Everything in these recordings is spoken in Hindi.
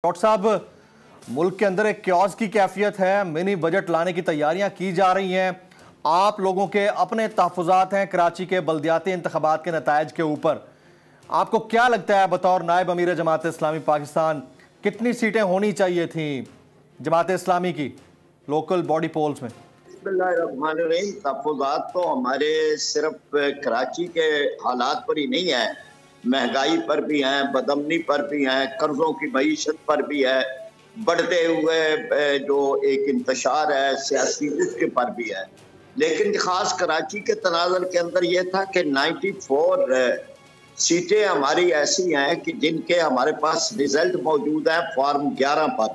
डॉक्टर साहब, मुल्क के अंदर एक क्यास की कैफियत है, मिनी बजट लाने की तैयारियां की जा रही हैं। आप लोगों के अपने तहफ़्फ़ुज़ात हैं कराची के बल्दियाती इंतख़ाबात के नताइज के ऊपर। आपको क्या लगता है बतौर नायब अमीर जमात इस्लामी पाकिस्तान, कितनी सीटें होनी चाहिए थी जमात इस्लामी की लोकल बॉडी पोल्स में? तहफ़्फ़ुज़ात तो हमारे सिर्फ कराची के हालात पर ही नहीं है, महंगाई पर भी हैं, बदअमनी पर भी हैं, कर्जों की मईशत पर भी है, बढ़ते हुए जो एक इंतशार है सियासी उसके पर भी है। लेकिन खास कराची के तनाज़ुर के अंदर यह था कि 94 सीटें हमारी ऐसी हैं कि जिनके हमारे पास रिजल्ट मौजूद है फॉर्म 11 पर,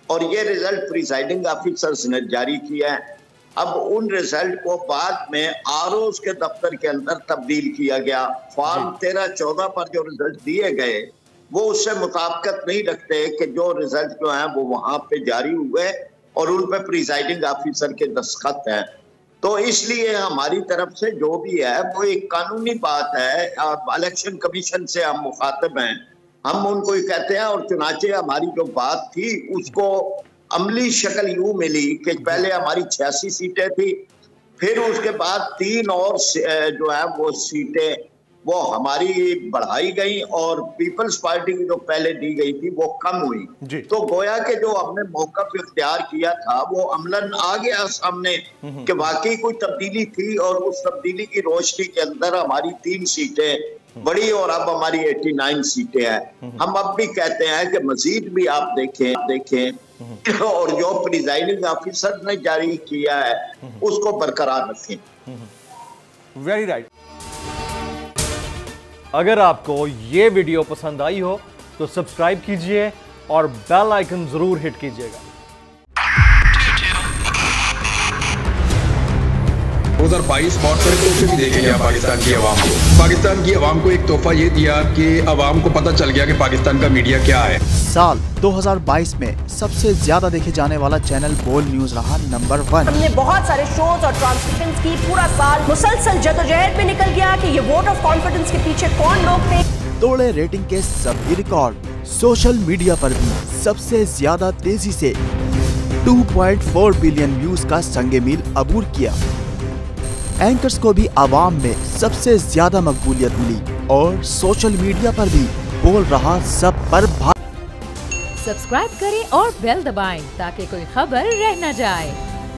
और ये रिजल्ट प्रिसाइडिंग ऑफिसर्स ने जारी किया है। अब उन रिजल्ट को बाद में आरओज़ के दफ्तर के अंदर तब्दील किया गया। फॉर्म 13-14 पर जो रिजल्ट दिए गए वो उससे मुताबिकत नहीं रखते कि जो रिजल्ट जो है वो वहां पे जारी हुए और उन पे प्रिसाइडिंग ऑफिसर के दस्तखत हैं। तो इसलिए हमारी तरफ से जो भी है वो एक कानूनी बात है। इलेक्शन कमीशन से हम मुखातिब हैं, हम उनको ही कहते हैं, और चुनाचे हमारी जो बात थी उसको अमली शक्ल यूं मिली कि पहले हमारी 86 सीटें थी, फिर उसके बाद 3 और जो है वो सीटें वो हमारी बढ़ाई गई और पीपल्स पार्टी की जो पहले दी गई थी वो कम हुई। तो गोया के जो हमने मौक़िफ़ इख्तियार किया था वो अमलन आ गया सामने कि वाकई कोई तब्दीली थी, और उस तब्दीली की रोशनी के अंदर हमारी 3 सीटें बड़ी और अब हमारी 89 सीटें हैं। हम अब भी कहते हैं कि मजीद भी आप देखें और जो प्रिजाइडिंग ऑफिसर ने जारी किया है उसको बरकरार रखें। Very right. अगर आपको ये वीडियो पसंद आई हो तो सब्सक्राइब कीजिए और बेल आइकन जरूर हिट कीजिएगा। 2022 बहुत सारे तोहफे भी देखे गया पाकिस्तान की आवाम को। पाकिस्तान की आवाम को एक तोहफा ये दिया कि आवाम को पता चल गया कि पाकिस्तान का मीडिया क्या है। साल 2022 में सबसे ज्यादा देखे जाने वाला चैनल बोल न्यूज रहा नंबर 1। हमने बहुत सारे शोज और ट्रांसमिशंस की, पूरा साल मुसलसल जदोजहद में निकल गया कि ये वोट ऑफ कॉन्फिडेंस के पीछे कौन लोग थे। तोड़े रेटिंग के सभी रिकॉर्ड। सोशल मीडिया पर भी सबसे ज्यादा तेजी से 2.4 बिलियन व्यूज का संगे मील अबूर किया। एंकर्स को भी आवाम में सबसे ज्यादा मकबूलियत मिली और सोशल मीडिया पर भी बोल रहा सब पर सब्सक्राइब करें और बेल दबाएं ताकि कोई खबर रह न जाए।